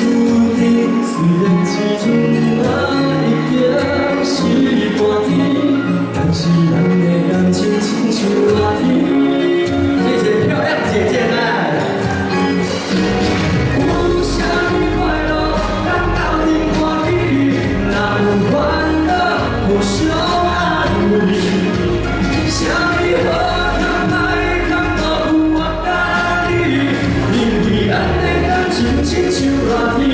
虽然一阵啊已经是半天，但是咱的感情亲像热天。谢谢漂亮姐姐们。有啥物快乐，咱斗阵看起，若有烦恼，互相安慰。啥物好通歹通都有我甲你，因为咱的感情亲像热天。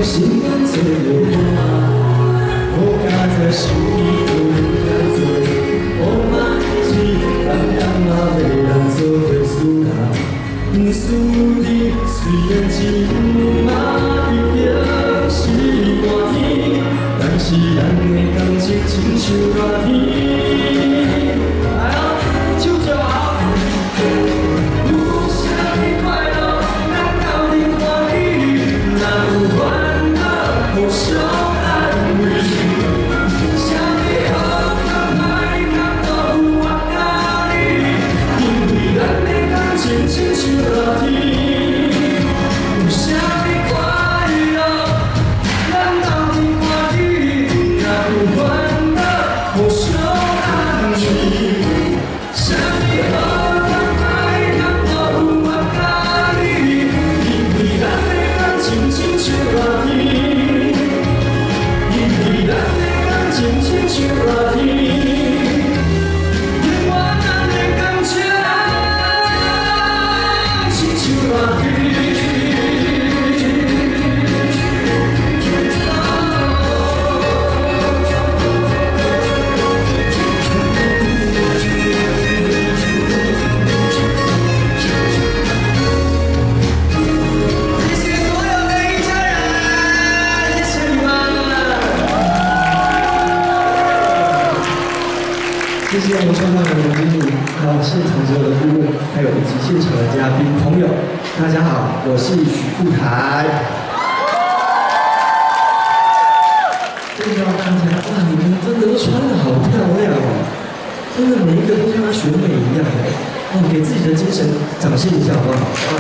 心甘做了我家在心里都在做，我嘛是人嘛要人做伙输啦，不输你虽然一阵嘛已经是半天，但是咱的感情亲像热天。来哦，手就好。 互相安慰，啥物好通歹通都有我甲你，因为咱的感情亲像热天。有啥物快乐，咱斗阵看起，若有烦恼，互相安慰。啥物好通歹通都有我甲你，因为咱的感情亲像热天。 咱的感情亲像热天，永远咱的感情亲像热天。谢谢所有的一家人，谢谢你们。 谢谢我们创办人的经理，还有现场所有的顾问，还有以及现场的嘉宾朋友，大家好，我是许富台。真的要大家，哇，你们真的都穿得好漂亮哦，真的每一个都像她选美一样的，哦，给自己的精神掌声一下好不好？哇，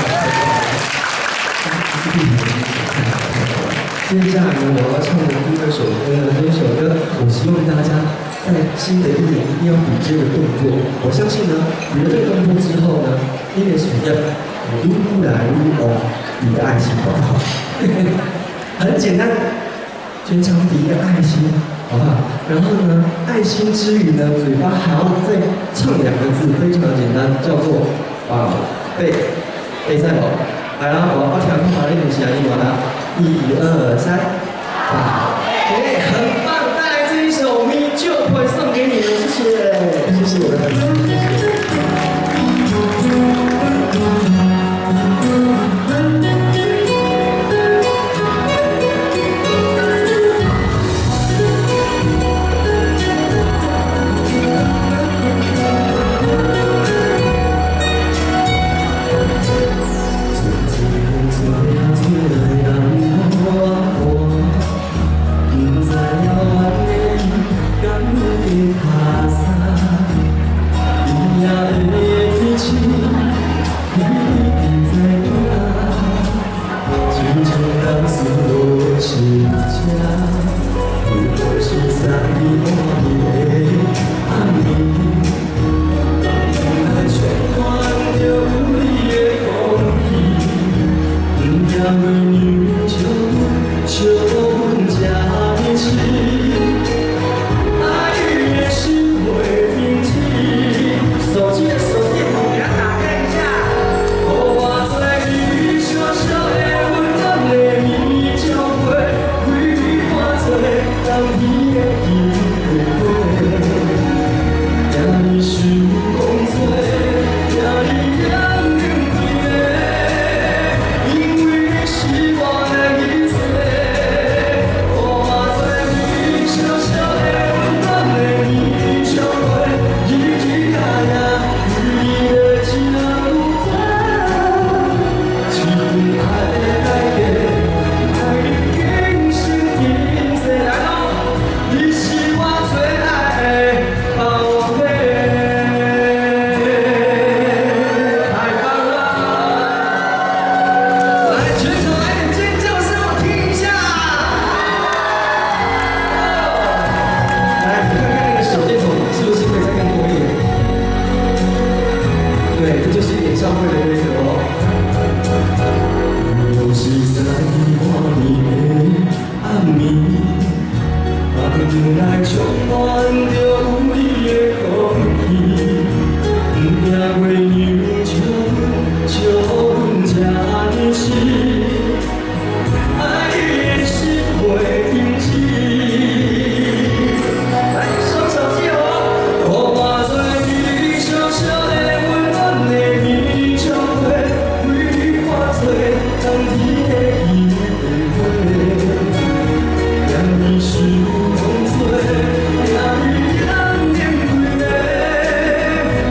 接下来呢，我要唱的第二首歌呢，这首歌我希望大家。 在新的一年一定要比这个动作，我相信呢，比了这个动作之后呢，音乐随着愈来愈浓，你的爱心好不好？很简单，全场比一个爱心，好不好？然后呢，爱心之余呢，嘴巴还要再唱两个字，非常简单，叫做宝贝，可以再宝。来啦，我调控好练习啊，你完了，1、2、3，宝贝，很棒。 这首《Me 就会送给你们，谢谢，谢谢我的粉丝，谢谢。对，这就是演唱会的规则哦。又是在我的暗暝，梦内充满着有你的空气，不惊月娘笑阮这呢是，爱你的心会停止。来，双手接我，我化作你小小的温暖的棉将被，为你化作当天的雨花，让你是风吹，让你让念归的，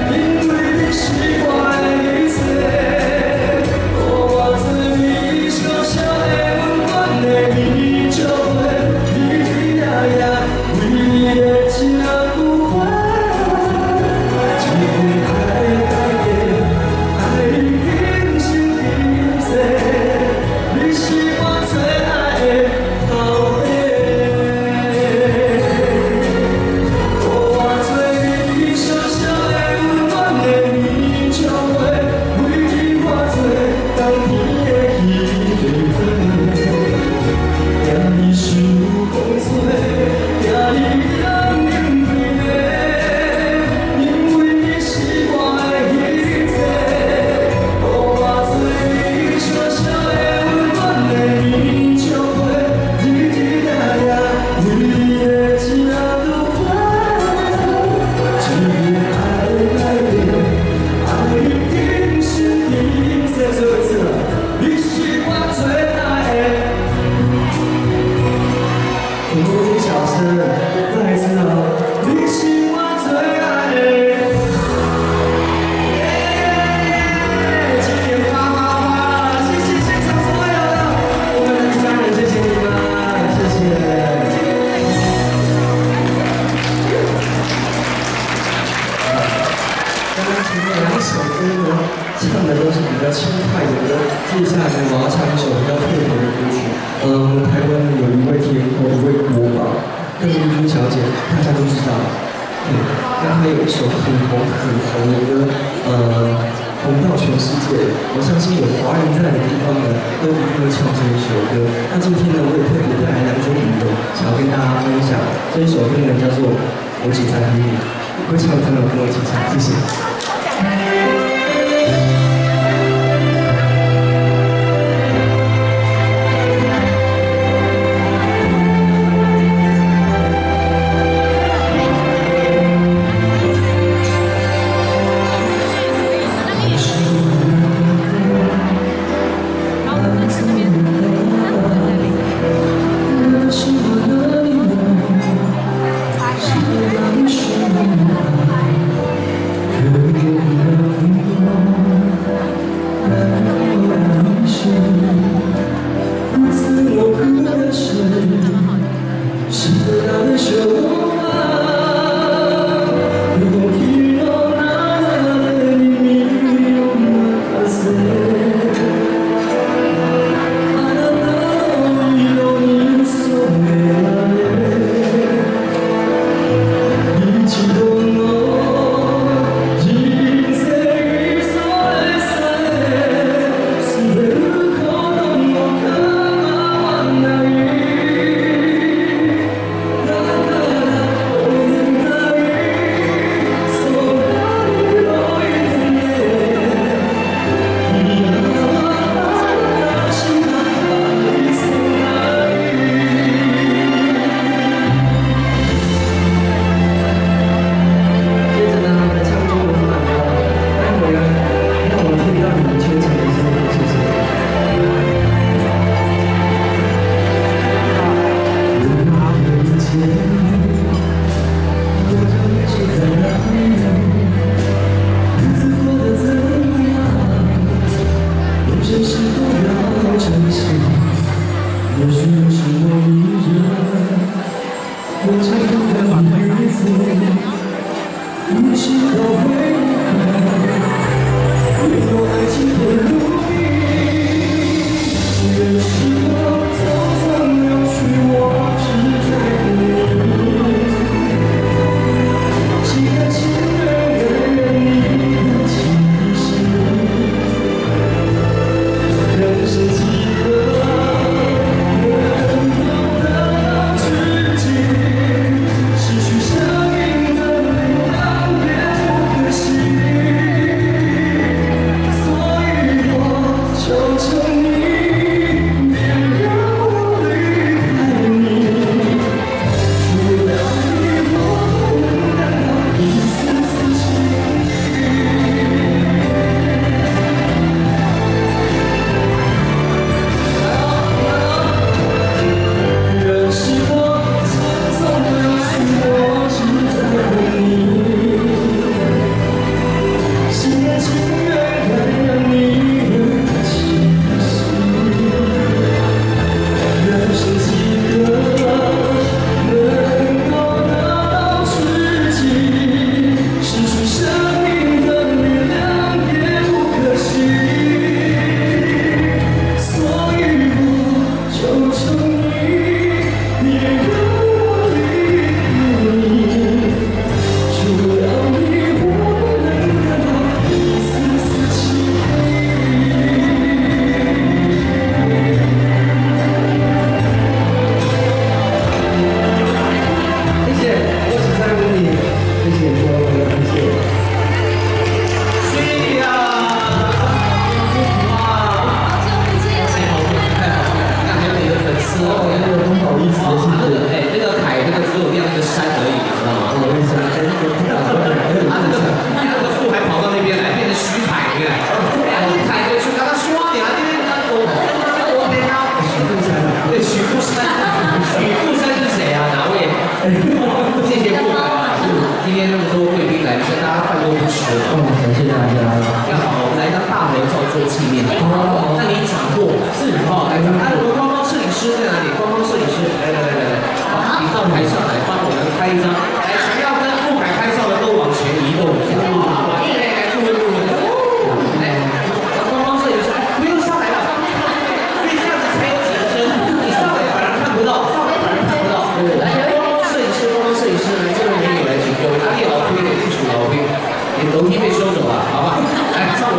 因为你是我的一切。我化作你小小的温暖的棉将被，你呀呀，为你的情不换。唱的都是比较轻快的歌，接下来我要唱一首比较特别的歌曲。台湾有一位天后，一位国宝，邓丽君小姐，大家都知道。对，那她有一首很红的歌，红到全世界。我相信有华人在的地方呢，都一定会唱这一首歌。那今天呢，我也特别带来2种语言，想要跟大家分享。这一首歌呢叫做《我只在乎你》，会唱的朋友跟我一起唱，谢谢。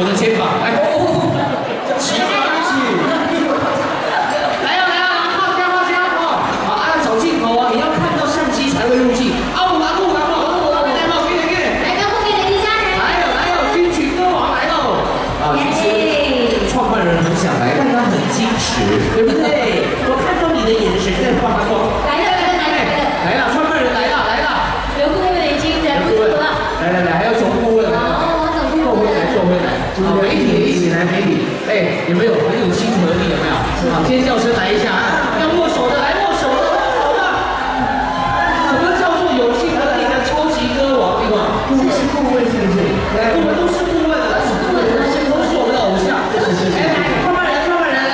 我的肩膀，来，起来起。来呀来呀，画家画家哦，好，按找镜头啊，你要看到相机才会入镜。啊，我拿过，来嘛，给你。来个后面的一家人。来哟，军曲歌王来喽！啊，其实创办人很想来，但他很矜持，对不对？我看到你的眼神在发光。来了，创办人来了。刘顾问已经忍不住了。来，还有总顾问。哦，总顾问。坐回来。媒体一起来，媒体。哎，有没有很有亲和力？有没有？好，尖叫声来一下啊！要握手的来握手的。什么叫做有亲和力的超级歌王？对吧？这是顾问是不是？来，我们都是顾问的，都是我们的偶像。创办人，来。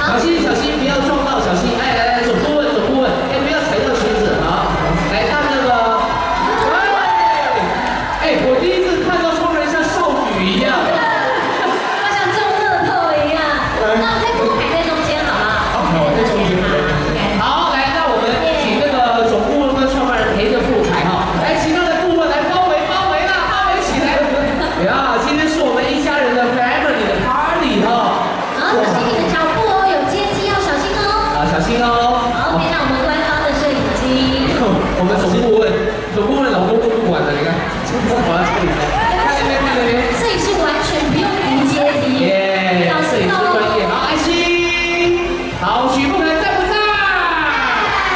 小心，不要撞到，小心。来，总顾问，哎，不要踩到裙子啊！来看那个，哎，我第一次看到创办人像少女一样，他像中乐透一样。那我再铺排在中间好吗？好，在中间。好，来，那我们请那个总顾问跟创办人陪着复台哈。来，其他的顾问来包围起来。呀，今天是我们一家人的 family 的 party 哈。好，小心你的脚步哦，有阶梯要小心哦。啊，小心哦。好，配上我们官方的摄影机。我们总顾问老公都不管了，你看，跑到这里来，看那边。摄影师完全不用扶阶梯。耶，摄影师专业，好，爱心，好，许不可在不在？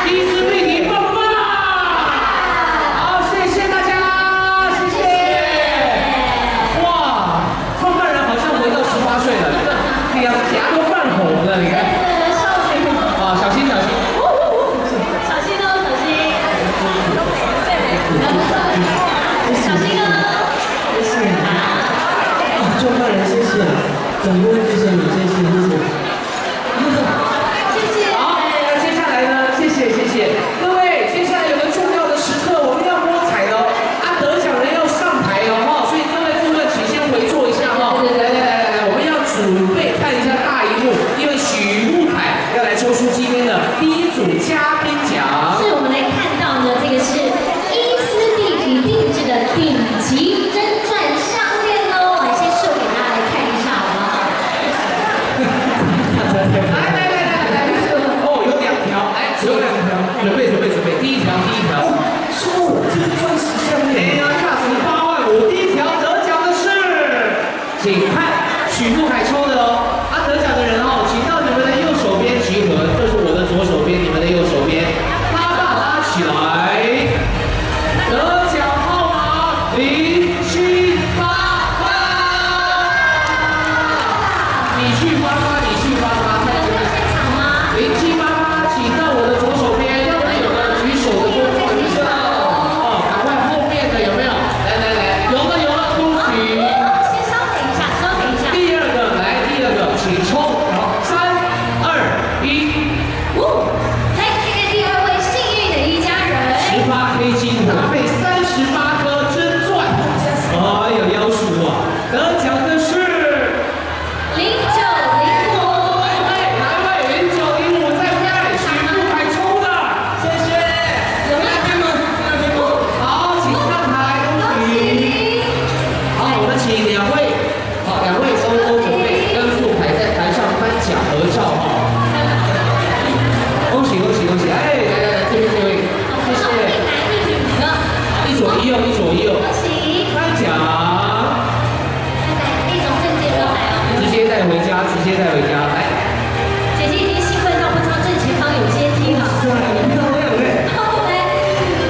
第一次对你棒不棒？好，谢谢大家，谢谢。哇，创办人好像回到18岁了，两颊都泛红了，你看。啊，小心。创办人谢谢，总顾问谢谢你，谢谢。好，那接下来呢？谢谢各位，接下来有个重要的时刻，我们要摸彩了，得奖人要上台了哈，所以各位顾问请先回座一下哈。来，我们要准备看一下大荧幕，因为许富凯要来抽出今天的第一组嘉宾奖。是我们来看到的这个是伊丝地理定制的顶级真钻项链哦，先秀给大家来看一下好不好？来，哦，有2条，来，有2条，准备，第一条。说这个钻石项链，价值8万5，第一条得奖的是，请看许富凯抽的哦，得奖的人哦，请到你们的右手边集合，这是我的左手边，你们的右手边，拉起来，得奖号码0788，你去发发，0788，请到我的左手边，有没有的举手的动作，有没有？哦，赶快后面的有没有？来，有了，恭喜！先稍等一下。第二个，请抽，好，3、2、1。来看看第2位幸运的一家人，18K 金搭配38颗真钻，哎呀，妖术啊！得奖的是0905。哪位？0905在不在？许富凯抽的，谢谢。有吗？好，请上台，恭喜。好，我们请2位都准备跟富凯在台上颁奖合照哈。恭喜！哎，来，这位，谢谢。一左一右，恭喜！颁奖。那种证件都来哦。直接带回家，来。姐姐已经兴奋到不知道正前方有阶梯了。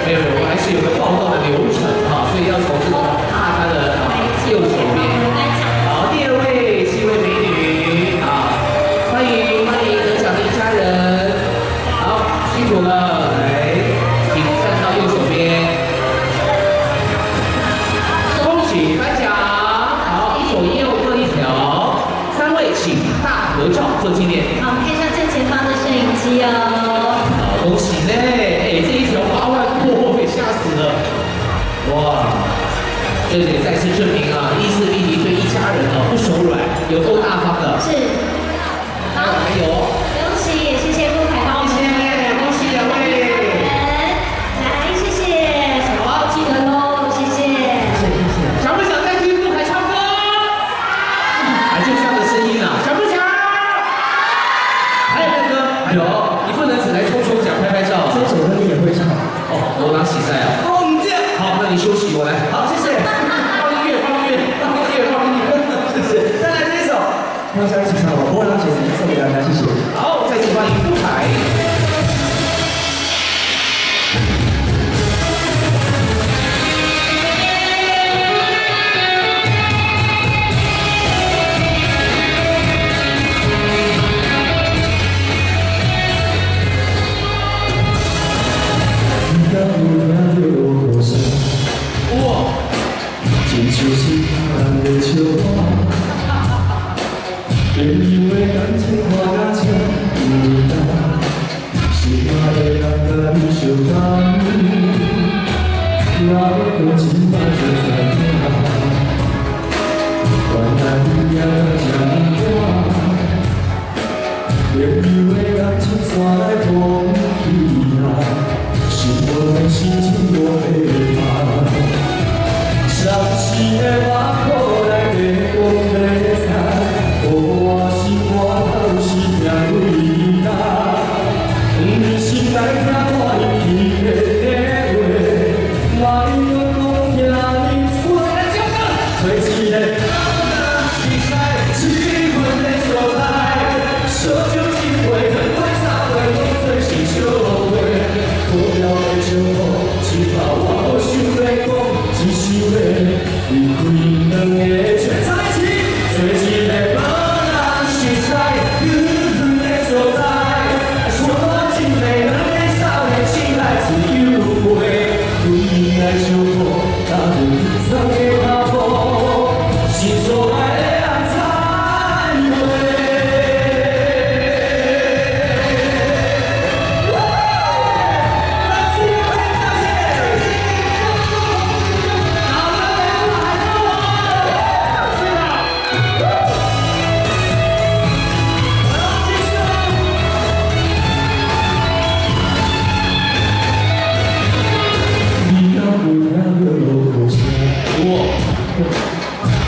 没有，我还是有个报告的流程哈，所以要从这个他的右手边。好，第2位是一位美女啊，欢迎得奖的一家人。好，辛苦了，来，请站到右手边。恭喜颁奖。好，一左一右各1条。3位请大合照做纪念。好，我们看一下正前方的摄影机哦。好，恭喜呢！哎，这1条8万破，被吓死了。哇，这也再次证明啊，伊丝碧媞对一家人不手软，有够大方的。是。好，还有，恭喜，谢谢富凯帮我们。恭喜2位。来，谢谢，好，记得喽，谢谢。想不想再听富心人的笑我，朋友的感情看甲这有淡，心爱的人甲你相共，若要讲真话就知影，原来你也这么短，朋友的感情煞来风去啦，心无的心情无白拍。 伤心的目眶内地光要彩，我心肝头是命为难。不心来听我一个话，我一个讲听你做，做一个气氛的所在，烧酒一杯，两杯三杯，拢做是笑话，无聊的笑话，只怕我无想要讲。 只想要离开两个全在一起，做一个无人熟悉、远的所在。说真的，两个少年心来自由飞，对爱相互，踏入三个脚步，心所爱的人才会。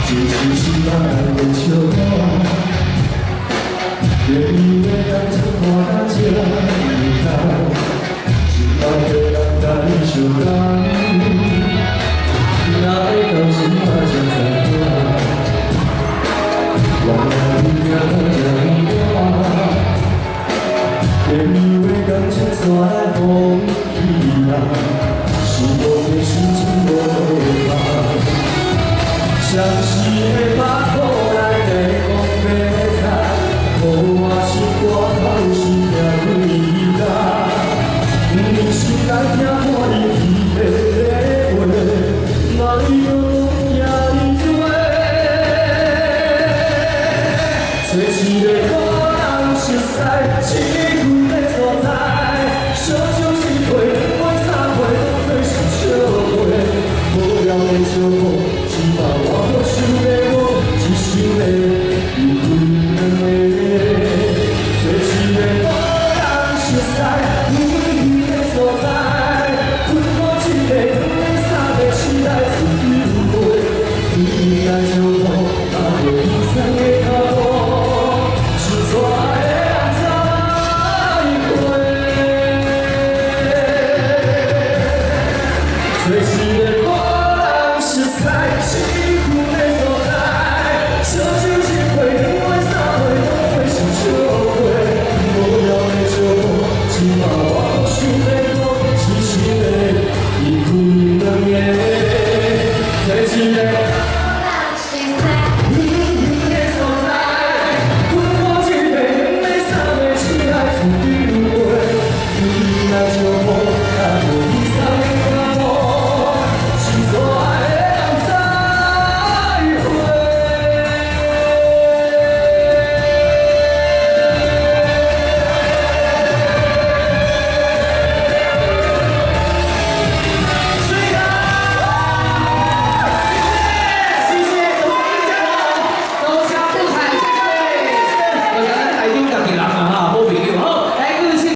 就是心爱的笑我，朋友的感情看甲这有淡，心爱的人甲你相共，若会到心爱才知影，原来你也这么短，朋友的感情煞来风去啦，是我的心情无落拍。 相思的目眶内地光要彩，我心肝头是命为难。不是来听我一个话，哪里有听你做？做一个无人熟悉、气氛的所在，烧酒一杯，两杯三杯，拢做是笑话，无聊的笑话。 只怕我无想要讲，只想要离开两个，做一个无人熟悉、远的所在。分我一个、两个、三个，心来自由飞，对爱。